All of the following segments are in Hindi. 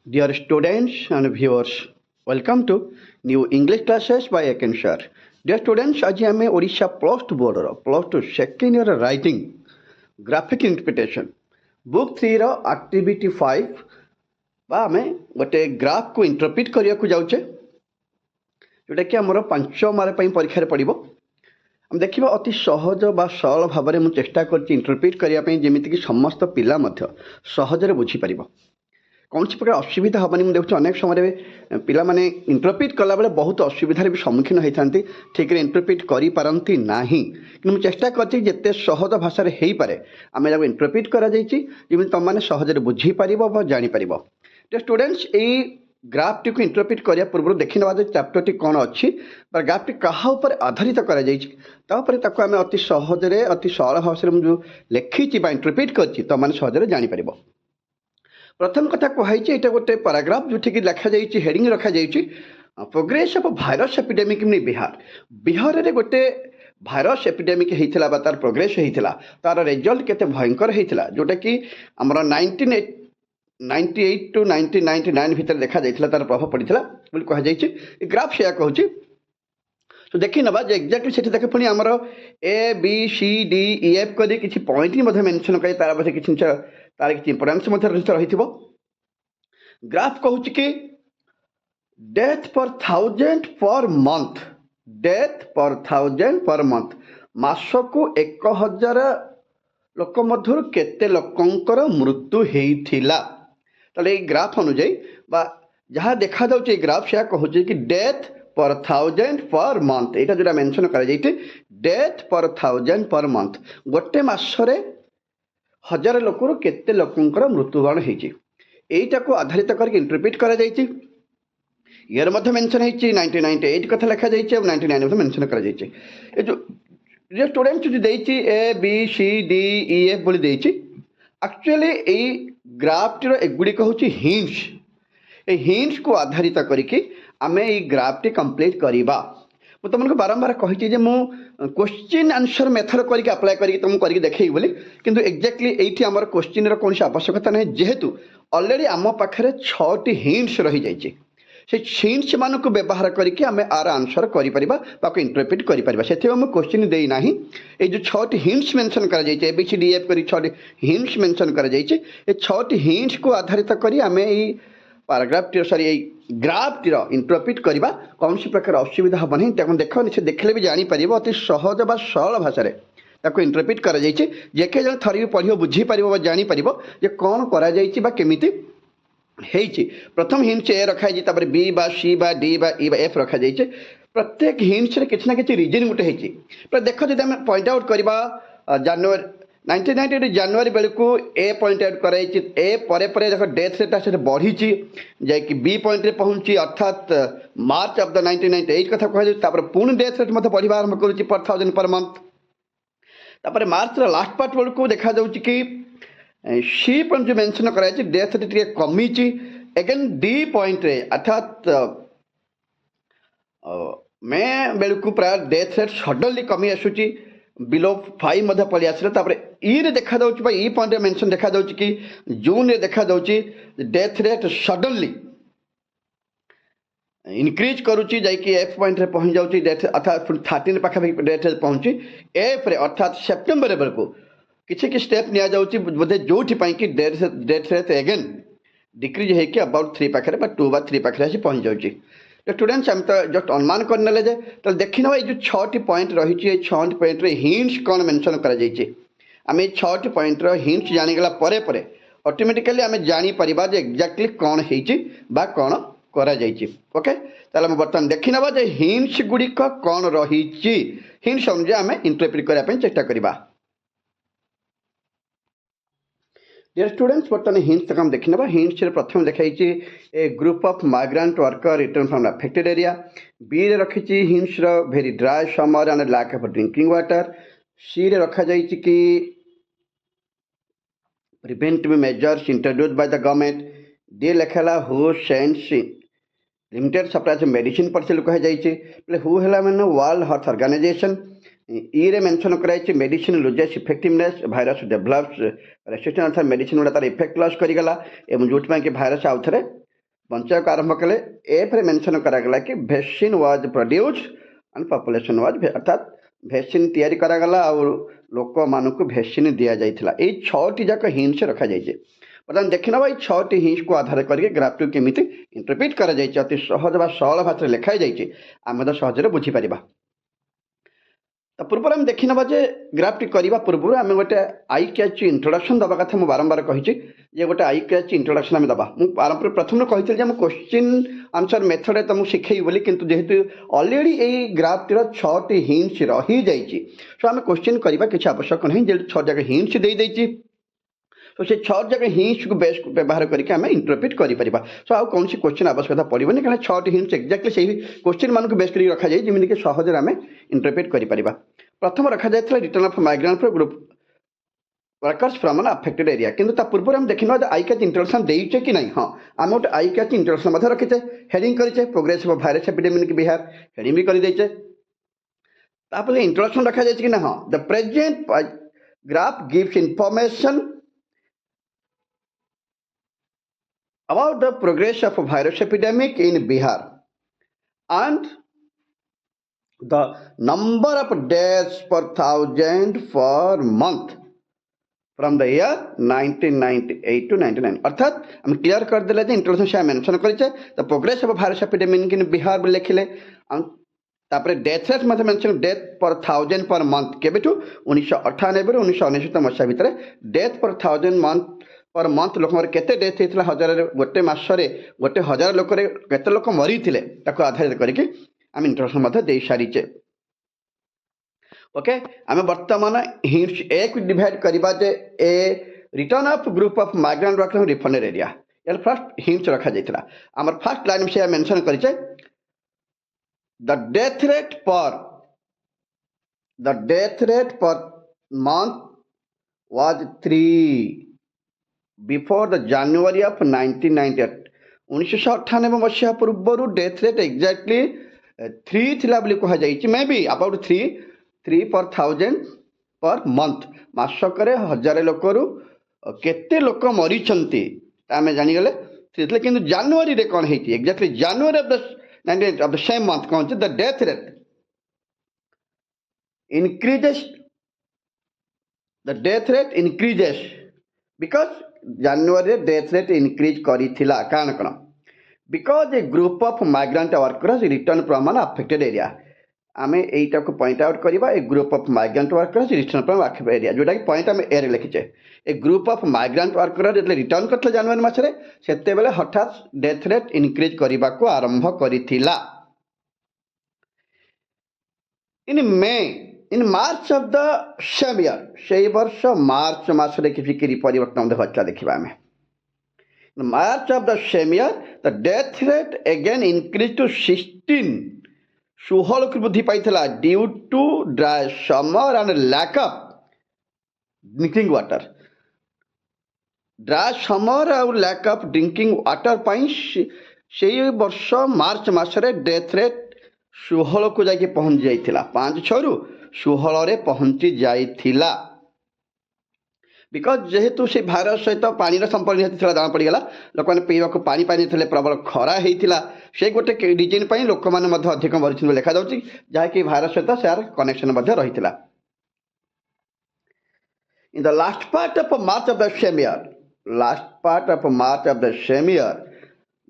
Dear students and viewers, welcome to new English classes by Aken sir. Dear students, ଆଜି ଆମେ ଓଡ଼ିଶା ପ୍ଲସ୍ ଟୁ ବୋର୍ଡ଼ର plus two second year writing graphic interpretation book 3ର ଆକ୍ଟିଭିଟି 5 ବା ଆମେ ଗୋଟେ ଗ୍ରାଫକୁ ଇଣ୍ଟରପ୍ରିଟ୍ କରିବାକୁ ଯାଉଛେ ଯେଉଁଟାକି ଆମର 5 ମାର୍କ ପାଇଁ ପରୀକ୍ଷାରେ ପଡ଼ିବ। ଆମେ ଦେଖିବା ଅତି ସହଜ ବା ସରଳ ଭାବରେ ମୁଁ ଚେଷ୍ଟା କରିଛି ଇଣ୍ଟରପ୍ରିଟ୍ କରିବା ପାଇଁ ଯେମିତିକି ସମସ୍ତ ପିଲା ମଧ୍ୟ ସହଜରେ ବୁଝିପାରିବ। କୌଣସି ପ୍ରକାର ଅସୁବିଧା ହେବନି। ମୁଁ ଦେଖୁଛି ଅନେକ ସମୟରେ ପିଲାମାନେ ଇଣ୍ଟରପ୍ରିଟ୍ କଲାବେଳେ ବହୁତ ଅସୁବିଧାରେ ବି ସମ୍ମୁଖୀନ ହୋଇଥାନ୍ତି, ଠିକ୍ରେ ଇଣ୍ଟରପ୍ରିଟ୍ କରିପାରନ୍ତି ନାହିଁ। କିନ୍ତୁ ମୁଁ ଚେଷ୍ଟା କରିଛି ଯେତେ ସହଜ ଭାଷାରେ ହେଇପାରେ ଆମେ ତାକୁ ଇଣ୍ଟରପ୍ରିଟ୍ କରାଯାଇଛି ଯେମିତି ତୁମମାନେ ସହଜରେ ବୁଝିପାରିବ ବା ଜାଣିପାରିବ। ତ ଷ୍ଟୁଡେଣ୍ଟସ୍, ଏଇ ଗ୍ରାଫଟିକୁ ଇଣ୍ଟରପ୍ରିଟ୍ କରିବା ପୂର୍ବରୁ ଦେଖିନେବା ଯେ ଚାପ୍ଟରଟି କ'ଣ ଅଛି ବା ଗ୍ରାଫଟି କାହା ଉପରେ ଆଧାରିତ କରାଯାଇଛି, ତାପରେ ତାକୁ ଆମେ ଅତି ସହଜରେ ଅତି ସରଳ ଭାଷାରେ ମୁଁ ଯେଉଁ ଲେଖିଛି ବା ଇଣ୍ଟରପ୍ରିଟ୍ କରିଛି ତୁମମାନେ ସହଜରେ ଜାଣିପାରିବ। प्रथम कथा कहुई ये गोटे पाराग्राफ जो लिखाई हेडिंग रखाई progress of virus epidemic in Bihar. Bihar में गोटे भाइरस एपिडेमिक होता तार प्रोग्रेस होता तार रिजल्ट केते भयंकर होता जोटा कि आमर 1998 टू 1999 भितर देखा जाता तार प्रभाव पड़ता बोली कहुई। ग्राफ से कहूँ तो देखी नवा जे एक्जाक्टली से देखे पुणी आमर A B C D E F कर किसी पॉइंट ही मेंशन कर तार मध्य किसी तार किसी इंपोर्टेंस रही। ग्राफ कहूँ कि डेथ पर 1000 पर मंथ, डेथ पर 1000 पर मंथ, मासकु 1000 लोक मध्य केते लोकंकर मृत्यु होइथिला। ताले ग्राफ अनुଯାୟୀ बा जहाँ देखा जाउछि ग्राफ से कहूँ कि डेथ पर 1000 पर मंथ, यहाँ जो मेंशन कर डेथ पर 1000 पर मंथ, गोटे मसरे 1000 लोक केते लोकंकर मृत्युवरण होइछि। एटा को आधारित करके इंटरप्रिट करा जाइछि। ईयर मध्य मेंशन होइछि 1998 कथा लिखा जाइछि और 99 में मेंशन करा जाइछि। ए जो स्टूडेंट जो देइछि A B C D E F बोली देइछि, एक्चुअली ए ग्राफ रो एगुडी कहूछि हिंट्स। ए हिंट्स को आधारित करके आमे ए ग्राफ टी कंप्लीट करिबा। ମୁଁ ତୁମକୁ ବାରମ୍ବାର କହିଛି ଯେ ମୁଁ क्वेश्चन आंसर मेथड करके अप्लाई करके तुमको करके देखେଇ बोली, किंतु एक्जाक्टली एठी हमर क्वेश्चन रो कोनसी आवश्यकता नहीं जेहेतु ऑलरेडी आम पाखरे 6टी हिंट्स रही जाइए। से हिंट्स मान को व्यवहार करके आम आर आंसर कर इंटरप्रिट कर क्वेश्चन दे ना। ये जो 6टी हिंट्स मेंशन कर A B C D F कर 6टी हिंट्स मेंशन कर 6टी हिंट्स को आधारित कर आम paragraph T sorry graph T interpret करवा कौन सी प्रकार असुविधा हम नहीं। देख से देखले भी जापर अति सहज बा सरल भाषा ताको इंटरप्रिट कर जेके जन थरी पढ़ बुझीपार जापर जे कौन करमिति। प्रथम हिंट्स ए रखाई तापर बी बा सी बा डी बा ई बा एफ रखा जाइए। प्रत्येक हिंट्स रे किसी ना किसी रिजन गोटे होती देख जब आम पॉइंट आउट करवा जनवरी 1998 जनवरी बेलू ए पॉइंट आउट कराई ए परे परे देख डेथ रेटा से बढ़ी जैकि बी पॉइंट रे पहुंची अर्थात मार्च ऑफ द 1998 कथा कह पुणी डेथ रेट मत बढ़ा आरंभ कर पर 1000 पर मंथ। तापर मार्च लास्ट पार्ट बेलू देखा जाऊँ कि सी पॉइंट जो मेंशन कराई डेथ रेट टे कमी एगेन डी पॉइंट रे अर्थात मे बेलू प्राय डेथ रेट सडनली कमी आसूची बिलो 5 मध्य पलि आसला। ई रे देखा जाउछि ई पॉइंट मेंशन देखा जाउछि कि जून रे देखा जाउछि डेथ रेट सडनली इनक्रीज करुछि जाइकि एफ पॉइंट रे पहुंच जाउछि डेथ अर्थात 13 पाखा डेथ रेट पहुंची एफ रे अर्थात सेप्टेम्बर बेलू किसी स्टेप निया जाउछि बोधे जोठी पई कि डेथ रेट एगेन डिक्रीज होइके अबाउट 3 पाखरे बा 2 बा 3 पाखरे आसी पहुंच जाउछि। तो स्टूडेंट्स आम तो जस्ट अनुमान करने जे तो देखी ना ये 6टी पॉइंट रही 6टी पॉइंट रे हिंट्स कौन मेंशन कर आम 6टी पॉइंट रो हिंट्स जानीगला परे परे ऑटोमेटिकली आम जापर जे एक्जाक्टली कौन हो कौन करा जाइए। ओके ताले हम बर्तमान देखी ना जे हिंट्स गुड़िक कौन रही हिंट्स अनुसार आम इंटरप्रिट करने चेष्टा करवा। डियर स्टूडेंट्स बर्तमान हिंट्स तक हम देखी ना। हिंट्स प्रथम देखाई A group of migrant worker return from affected area. B रे रखी hints very dry summer and lack of drinking water. C रे रखा जाइए कि preventive measures introduce by the government. D लिखाला who sends limited supply medicine पर से कह जाइए हु है मैंने वर्ल्ड हेल्थ ऑर्गेनाइजेशन। ई रे मेंशन कराई medicine loses effectiveness virus develops resistance अर्थात मेडिसिन गुड़ा तार इफेक्ट लॉस करगला जो कि भाइरस आउ थे ବଞ୍ଚାଇବାକୁ ଆରମ୍ଭ କଲେ। ଏଫରେ ମେନସନ୍ କରାଗଲା କି vaccine was produced and population was, ଅର୍ଥାତ୍ ଭ୍ୟାକ୍ସିନ୍ ତିଆରି କରାଗଲା ଆଉ ଲୋକମାନଙ୍କୁ ଭ୍ୟାକ୍ସିନ୍ ଦିଆଯାଇଥିଲା। ଏଇ 6ଟି ଯାକ ହିଣ୍ଟସ୍ ରଖାଯାଇଛି। ବର୍ତ୍ତମାନ ଦେଖିନେବା ଏଇ 6ଟି ହିଣ୍ଟସ୍କୁ ଆଧାର କରିକି ଗ୍ରାଫ୍ଟିକୁ କେମିତି ଇଣ୍ଟରପ୍ରିଟ୍ କରାଯାଇଛି। ଅତି ସହଜ ବା ସରଳ ଭାଷାରେ ଲେଖା ହେଇଯାଇଛି, ଆମେ ତ ସହଜରେ ବୁଝିପାରିବା। ତା ପୂର୍ବରୁ ଆମେ ଦେଖିନେବା ଯେ ଗ୍ରାଫଟି କରିବା ପୂର୍ବରୁ ଆମେ ଗୋଟେ ଆଇ କ୍ୟାଚ୍ ଇଣ୍ଟ୍ରୋଡକ୍ସନ୍ ଦେବା କଥା ମୁଁ ବାରମ୍ବାର କହିଛି ଯେ ଗୋଟେ ଆଇ କ୍ୟାଚ୍ ଇଣ୍ଟ୍ରୋଡକ୍ସନ୍ ଆମେ ଦେବା। ମୁଁ ପ୍ରଥମରୁ କହିଥିଲି ଯେ ମୁଁ କ୍ୱେଶ୍ଚିନ୍ ଆନ୍ସର୍ ମେଥଡ଼ରେ ତୁମକୁ ଶିଖେଇବି ବୋଲି, କିନ୍ତୁ ଯେହେତୁ ଅଲରେଡ଼ି ଏଇ ଗ୍ରାଫଟିର 6ଟି ହିଣ୍ଟସ୍ ରହିଯାଇଛି, ସୋ ଆମେ କ୍ୱେଶ୍ଚିନ୍ କରିବା କିଛି ଆବଶ୍ୟକ ନାହିଁ, ଯେହେତୁ 6 ଯାକ ହିଣ୍ଟସ୍ ଦେଇଦେଇଛି। ତ ସେ 6 ଯାକ ହିଣ୍ଟସ୍କୁ ବେସ୍ ବ୍ୟବହାର କରିକି ଆମେ ଇଣ୍ଟରପ୍ରିଟ୍ କରିପାରିବା। ସୋ ଆଉ କୌଣସି କ୍ୱେଶ୍ଚିନ୍ ଆବଶ୍ୟକତା ପଡ଼ିବନି, କାରଣ 6ଟି ହିଣ୍ଟସ୍ ଏକ୍ଜାକ୍ଟଲି ସେଇ କ୍ୱେଶ୍ଚିନ୍ ମାନଙ୍କୁ ବେସ୍ କରିକି ରଖାଯାଇଛି, ଯେମିତିକି ସହଜରେ ଆମେ ଇଣ୍ଟରପ୍ରିଟ୍ କରିପାରିବା। ପ୍ରଥମ ରଖାଯାଇଥିଲା return of migrant for group workers from ଆନ୍ ଆଫେକ୍ଟେଡ୍ ଏରିଆ। କିନ୍ତୁ ତା ପୂର୍ବରୁ ଆମେ ଦେଖିନେବା ଯେ ଆଇ କ୍ୟାଚ୍ ଇଣ୍ଟ୍ରୋଡକ୍ସନ୍ ଦେଇଛେ କି ନାହିଁ। ହଁ, ଆମେ ଗୋଟେ ଆଇ କ୍ୟାଚ୍ ଇଣ୍ଟ୍ରୋଡକ୍ସନ୍ ମଧ୍ୟ ରଖିଛେ, ହେଡ଼ିଂ କରିଛେ progressive of virus epidemic in Bihar, heading ବି କରିଦେଇଛେ। ତାପରେ ଇଣ୍ଟ୍ରୋଡକ୍ସନ୍ ରଖାଯାଇଛି କି ନା, ହଁ, the present graph gives information about the progress of a virus epidemic in Bihar and the number of deaths per thousand per month from the year 1998 to 99। अर्थात हम क्लियर कर देले जे इंट्रोडक्शन से मेंशन करिचे the progress of virus epidemic in Bihar बोल लिखिले। तापर डेथ रेट मतलब mention death per thousand per month केबेठू 1998 ରୁ 1999 मसीहा भितर death per thousand month per month लोक केते डेथ होता हजार गोटे मसरे गोटे हजार लोक केते लोक मरी थे आधारित करके आम इंट्रोडक्शन दे सारीचे। ओके, आम बर्तमान हिंट्स ए को डिवाइड करवा जे a return of group of migrant worker refunded area. यार फर्स्ट हिंट्स रखा जाइथिला। हमर फर्स्ट लाइन से मेंशन करिचे the death rate per month was 3 before the January of 1998। 1998 मसीहा पूर्व डेथ रेट एक्जाक्टली 3 थिला बोली कहा जाइछि, मे बी अबाउट 3 पर थाउजेंड पर मंथ। मासकरे हजार लोकरू केते लोक मरीचंती आमे जानि गले 3 किंतु जनवरी रे कोन हेति exactly January of the 98 of the same month cone the death rate increases because January death rate increase करिथिला। कारण कोन because a group of migrant workers return from an affected area। आमे एटा को पॉइंट आउट करिबा a group of migrant workers return from affected area, जोटा कि पॉइंट आमे एरे लिखिचे। A group of migrant worker जेतले रिटर्न करथले जनवरी मासरे सेते बेले हठात डेथ रेट इंक्रीज करिबा को आरंभ करिथिला। In March of the same year, सेई वर्ष मार्च मासरे किछि परिवर्तन देखा देखिबा आमे। March of the same year the death rate again increase to 16 वृद्धि पाइथिला due to dry summer and lack of drinking water. Dry summer और लैक ऑफ ड्रिंकिंग वाटर पाई सेई वर्ष मार्च मासरे डेथ रेट 16 को जाके पहुंच जाइथिला। 5-6 रु 16 रे पहुंची जाइथिला। बिकज जेहेतु से भाइरस सहित पानी संपर्क निहत जाना पड़गला, लोक मैंने पीवा को पानी पानी थे प्रबल खरा होता से गोटे रिजन पर लोक मैंने अधिक मरी देखा जाऊँगी, जहाँकि भाइरस सहित सार कनेक्शन रही। In the last part of March of the same year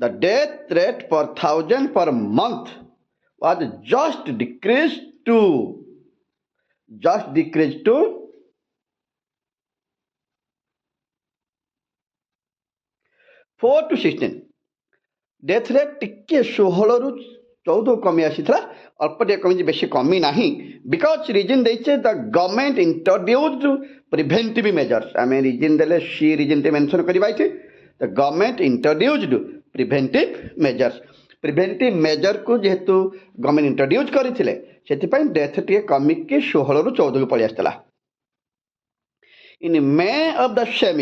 the death rate per thousand per month was just decreased to 4 to 16। Death rate टिके 16 रु 14 कमी आसीथिला, अल्प टे कमी बेसी कमी नाही। बिकॉज रीजन देइछे the government introduced preventive measures. आमे रीजन देले सी रीजन ते मेंशन करबाइछे the government introduced preventive measures. Preventive measure को जेहेतु गवर्नमेंट इंट्रोड्यूस करथिले सेतिपई डेथ टे कमी के 16 रु 14 को पळि आस्तला। In May of the same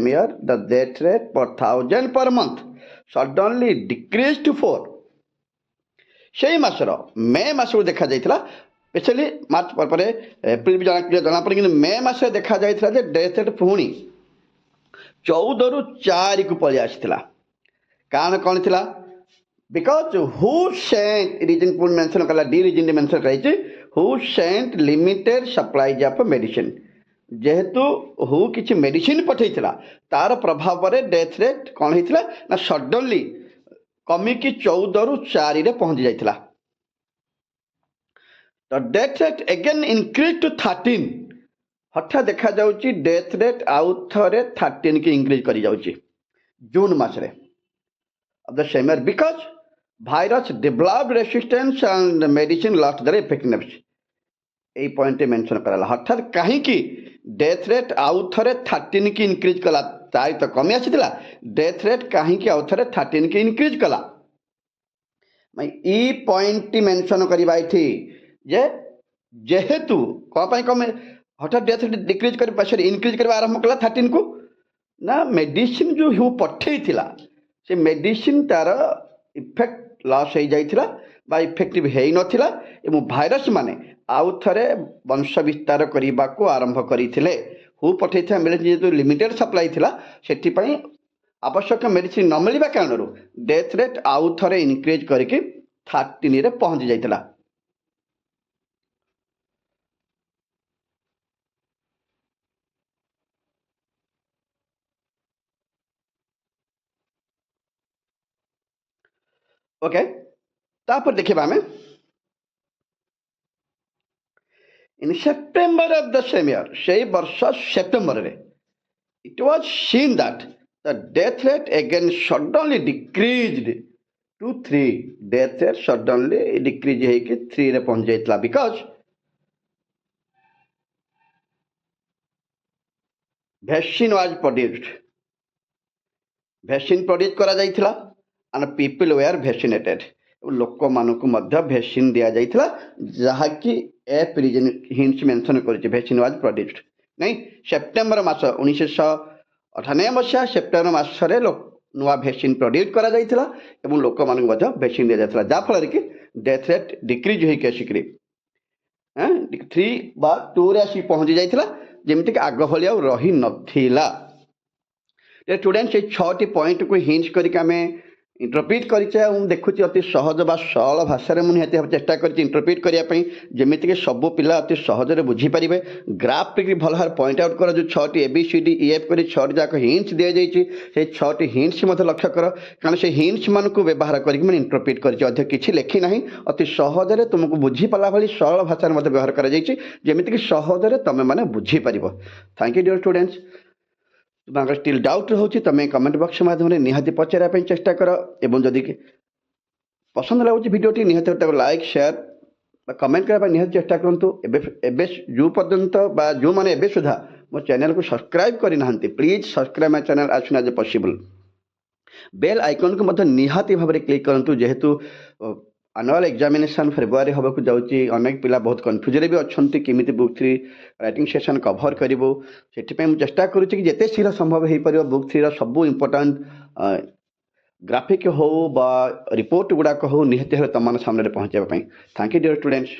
year the death rate per thousand per month suddenly decrease to 4। सेई मासर मे मास को देखा जाइथिला, स्पेशली मार्च पर एप्रिल भी जना पड़े, कि मे मास देखा जाइथिला जे डेथ रेट पुणी 14 ରୁ 4 କୁ ପଳେଇ ଆସିଥିଲା। କାରଣ କ'ଣ ଥିଲା? ବିକଜ ହୁ ସେଣ୍ଟ ରିଜନ ପୁଣି ମେନସନ୍ କଲା, ଡି ରିଜନରେ ମେନସନ୍ କରାଯାଇଛି who sent limited supplies of medicine. ଯେହେତୁ ହୁ କିଛି ମେଡିସିନ ପଠାଇଥିଲା ତାର ପ୍ରଭାବରେ ଡେଥ୍ ରେଟ୍ କ'ଣ ହେଇଥିଲା ନା ସଡନଲି କମିକି 14 ରୁ 4ରେ ପହଞ୍ଚି ଯାଇଥିଲା। ତ death rate again increase to 13। ହଠାତ୍ ଦେଖାଯାଉଛି ଡେଥ୍ ରେଟ୍ ଆଉ ଥରେ 13 କି ଇନକ୍ରିଜ କରିଯାଉଛି ଜୁନ୍ ମାସରେ of the same year because virus developed resistance and medicine lost their effectiveness। এই পয়েন্টে মেনশন করা হঠাৎ কাহিঁকি ডেথ রেট আউ থরে 13 কি ইনক্রিজ কলা, তাই তো কমি আসিଥିଲା ডেথ রেট কাহিঁকি আউ থরে 13 কি ইনক্রিজ কলা। ই পয়েন্টটি মেনশন করিবা এটি যে যেহেতু কোন পাই কমে হঠাৎ ডেথ রেট ডিক্রিজ করে সরি ইনক্রিজ କରିବା ଆରମ୍ଭ କଲା 13 କୁ ନା ମେଡିସିନ ଯେଉଁ ହ୍ୟୁ ପଠେଇଥିଲା ସେ ମେଡିସିନ ତାର ଇଫେକ୍ଟ ଲସ୍ ହେଇଯାଇଥିଲା ବା ଇଫେକ୍ଟିଭ ହେଇନଥିଲା ଏବଂ ଭାଇରସ ମାନେ ଆଉ ଥରେ ବଂଶ ବିସ୍ତାର କରିବାକୁ ଆରମ୍ଭ କରିଥିଲେ। ହୁ ପଠେଇଥିବା ମେଡିସିନ ଯେହେତୁ ଲିମିଟେଡ୍ ସପ୍ଲାଇ ଥିଲା ସେଥିପାଇଁ ଆବଶ୍ୟକ ମେଡିସିନ ନ ମିଳିବା କାରଣରୁ ଡେଥ୍ ରେଟ୍ ଆଉ ଥରେ ଇନକ୍ରିଜ କରିକି 13ରେ ପହଞ୍ଚି ଯାଇଥିଲା। ओके, तापर देखिबा आमे in September of the same year, सेई वर्ष सेप्टेम्बर रे it was seen that the death rate again suddenly decreased to 3। death rate suddenly decrease ହେଇକି 3 ରେ ପହଞ୍ଚି ଯାଇଥିଲା because vaccine was produced। vaccine produce करा ଯାଇଥିଲା and people were vaccinated। ଲୋକମାନଙ୍କୁ ମଧ୍ୟ ଭ୍ୟାକ୍ସିନ୍ ଦିଆଯାଇଥିଲା ଯାହାକି ଏଫ୍ ରିଜନ ହିଣ୍ଟସ୍ ମେନସନ୍ କରିଛି ଭ୍ୟାକ୍ସିନ୍ ୱାଜ୍ ପ୍ରଡ୍ୟୁସ୍ଡ। ନାଇଁ ସେପ୍ଟେମ୍ବର ମାସ 1998 ମସିହା ସେପ୍ଟେମ୍ବର ମାସରେ ନୂଆ ଭ୍ୟାକ୍ସିନ୍ ପ୍ରଡ୍ୟୁସ୍ କରାଯାଇଥିଲା ଏବଂ ଲୋକମାନଙ୍କୁ ମଧ୍ୟ ଭ୍ୟାକ୍ସିନ୍ ଦିଆଯାଇଥିଲା ଯାହାଫଳରେ କି ଡେଥ୍ ରେଟ୍ ଡିକ୍ରିଜ୍ ହୋଇକି ଆସିକରି 3 ବା 2ରେ ଆସିକି ପହଞ୍ଚି ଯାଇଥିଲା, ଯେମିତିକି ଆଗ ଭଳି ଆଉ ରହିନଥିଲା। ଷ୍ଟୁଡେଣ୍ଟ ସେଇ 6ଟି ପଏଣ୍ଟକୁ ହିଣ୍ଟସ୍ କରିକି ଆମେ इंटरप्रिट करिचे देखुची अति सहज बा सरल भाषा में निहाती भाव चेष्टा करिचे इंटरप्रिट करिया पई जेमिति कि सब पिला अति सहज बुझी पारिबे। ग्राफ टिक भल भाव पॉइंट आउट कर जो 6टी ABCD EF करी 6टी जाक हिंट्स दिया जाइछि से 6टी हिंट्स मते लक्ष्य कर कारण से हिंट्स मान को व्यवहार करिक मैं इंटरप्रिट करिचे अधिक किछि लेखि नाही अति सहज रे तुमको बुझी पाला भली सरल भाषा में मते व्यवहार करा जाइछि जेमिति कि सहज रे तमे माने बुझी पारिबो। Thank you dear students. तुम्हारा स्टिल डाउट रोचे तुम कमेंट बॉक्स माध्यम निहाती पचारे चेष्टा कर एवं जदि पसंद लगुच भिडियोटी निहाती लाइक शेयर कमेंट करने निहाती चेष्टा करूँ। जो पर्यंत जो मैंने एवं सुधा मो चैनल को सब्सक्राइब करना please subscribe my channel as soon as possible. Bell icon को मतलब निहाती भाव में क्लिक करूँ जेहेतु आनुअल एग्जामिनेशन फेब्रुआरी हवा को जाऊँगी अनेक पिला बहुत कन्फ्यूजन भी अच्छा केमी बुक 3 राइटिंग सेशन कभर करूँ से चेष्टा करुच्ची कि जिते शीघ्र संभव हो पार बुक 3 सबू इम्पोर्टाट ग्राफिक हो बा रिपोर्ट गुड़ाक हो निहाती भाव तुम सामने पहुँचापी। Thank you dear students.